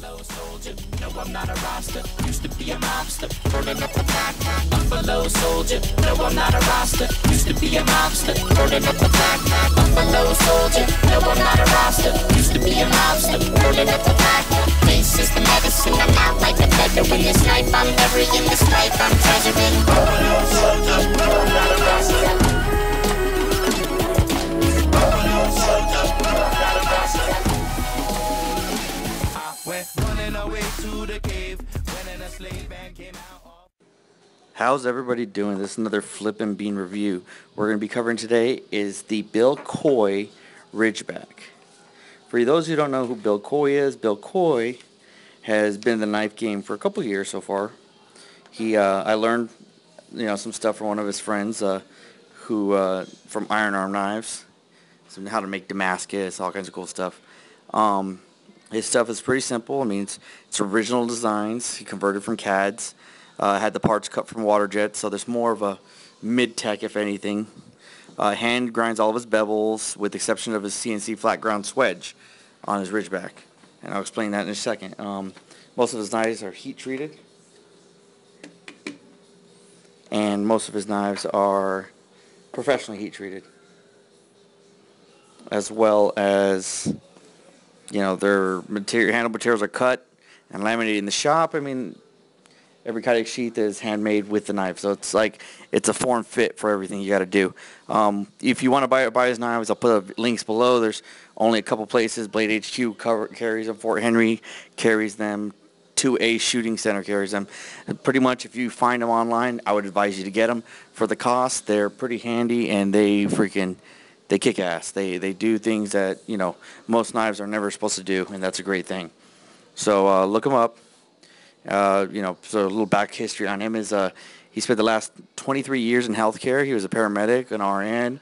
Buffalo soldier, no I'm not a roster. Used to be a mobster, burning up the pack. Buffalo soldier, no I'm not a roster. Used to be a mobster, burning up the pack. Buffalo soldier, no I'm not a roster. Used to be a mobster, burning up the pack. This is the medicine, I'm out like a beggar in this life. I'm burying this life, I'm treasuring. Buffalo soldier, no I'm not a roster. Buffalo soldier, no I'm not a roster. Running away to the cave when a slave band came out. How's everybody doing? This is another Flippin' Bean review. We're going to be covering today is the Bill Coye Ridgeback. For those who don't know who Bill Coye is, Bill Coye has been in the knife game for a couple years so far. I learned some stuff from one of his friends who from Iron Arm Knives, so how to make Damascus, all kinds of cool stuff. His stuff is pretty simple. I mean, it's original designs. He converted from CADs. Had the parts cut from water jets, so there's more of a mid-tech, if anything. Hand grinds all of his bevels, with the exception of his CNC flat ground swedge on his Ridgeback. And I'll explain that in a second. Most of his knives are heat-treated. And most of his knives are professionally heat-treated. As well as, their handle materials are cut and laminated in the shop. I mean, every cutting sheath is handmade with the knife, so it's a form fit for everything you got to do. If you want to buy his knives, I'll put links below. There's only a couple places. Blade HQ carries them. Fort Henry carries them. 2A Shooting Center carries them. And pretty much, if you find them online, I would advise you to get them. For the cost, they're pretty handy, and they kick ass. They do things that most knives are never supposed to do, and that's a great thing. So look him up. So a little back history on him is he spent the last 23 years in healthcare. He was a paramedic, an RN.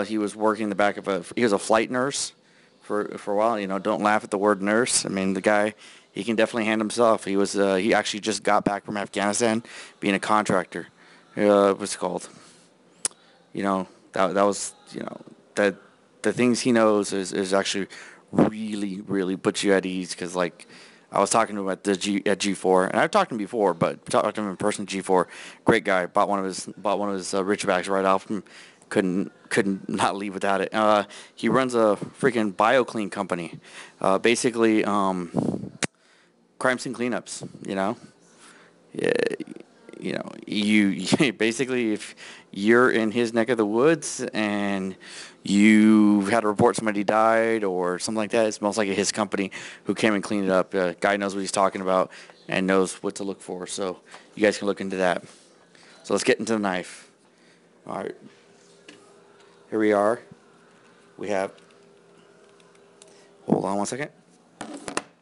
He was working in the back of he was a flight nurse for a while. Don't laugh at the word nurse. I mean, the guy, he can definitely hand himself. He actually just got back from Afghanistan being a contractor. What's it called? That was that the things he knows is actually really, really puts you at ease, because I was talking to him at G4, and I've talked to him before, but talked to him in person at G4. Great guy. Bought one of his Ridgebacks right off him. Couldn't not leave without it. He runs a freaking BioClean company. Basically, crime scene cleanups. You basically, if you're in his neck of the woods and you had to report somebody died or something like that, it's most likely his company who came and cleaned it up. Guy knows what he's talking about and knows what to look for, so you guys can look into that. So let's get into the knife. All right, here we are. We have, hold on one second.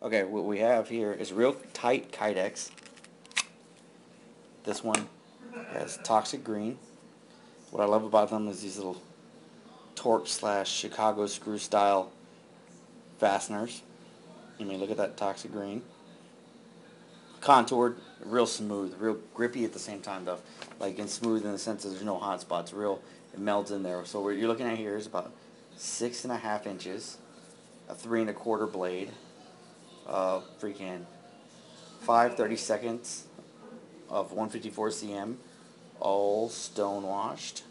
Okay, what we have here is real tight Kydex. This one has toxic green. What I love about them is these little Torx/Chicago screw style fasteners. I mean, look at that toxic green. Contoured, real smooth, real grippy at the same time though. And smooth in the sense that there's no hot spots. It melds in there. So what you're looking at here is about 6.5 inches, a 3 1/4 blade, freaking 5/32 of 154 cm, all stone washed.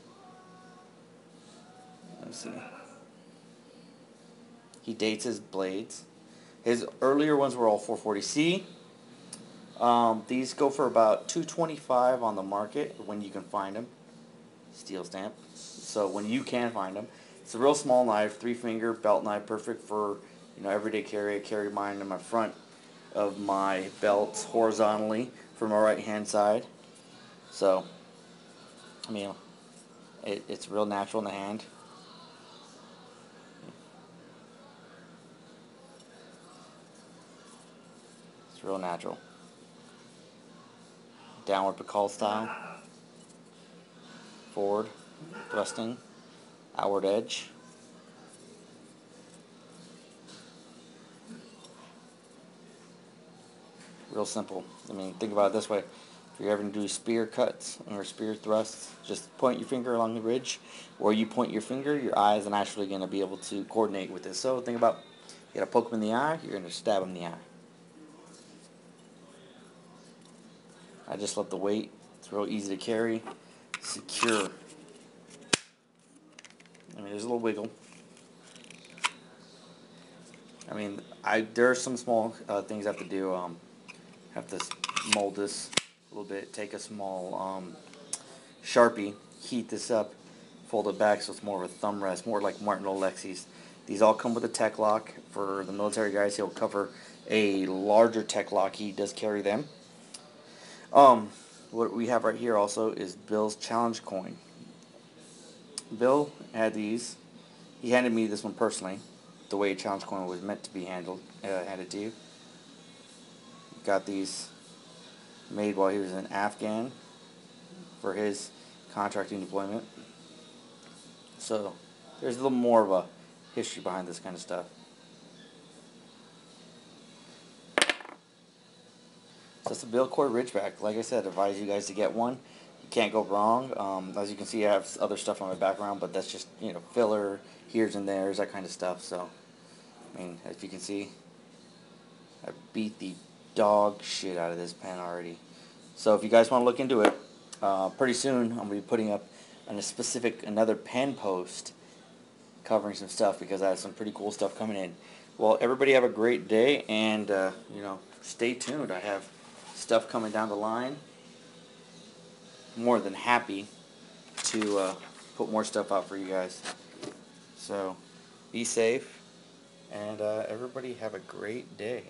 Let's see. He dates his blades. His earlier ones were all 440C. These go for about $225 on the market when you can find them. Steel stamp. So when you can find them, it's a real small knife, 3-finger belt knife, perfect for everyday carry. I carry mine in my front of my belt horizontally from my right hand side. So I mean, it's real natural in the hand. It's real natural. Downward Bacall style. Forward thrusting. Outward edge. Real simple. I mean, think about it this way. If you're ever going to do spear cuts or spear thrusts, just point your finger along the ridge. Where you point your finger, your eye is naturally going to be able to coordinate with this. So think about, you got to poke them in the eye, you're going to stab them in the eye. I just love the weight. It's real easy to carry, secure. I mean, there's a little wiggle. I mean, there are some small things I have to do. Have to mold this a little bit. Take a small Sharpie, heat this up, fold it back so it's more of a thumb rest, more like Martin Alexie's. These all come with a tech lock. For the military guys, he'll cover a larger tech lock. He does carry them. What we have right here also is Bill's challenge coin. Bill had these. He handed me this one personally, the way a challenge coin was meant to be handed to you. Got these made while he was in Afghan for his contracting deployment. So there's a little more of a history behind this kind of stuff. So that's the Bill Coye Ridgeback. Like I said, I advise you guys to get one. You can't go wrong. As you can see, I have other stuff on my background, but that's just, you know, filler, here's and there's, that kind of stuff. So, I mean, as you can see, I beat the dog shit out of this pen already. So if you guys want to look into it, pretty soon I'm going to be putting up another pen post covering some stuff because I have some pretty cool stuff coming in. Well, everybody have a great day, and you know, stay tuned. I have stuff coming down the line. More than happy to put more stuff out for you guys. So be safe, and everybody have a great day.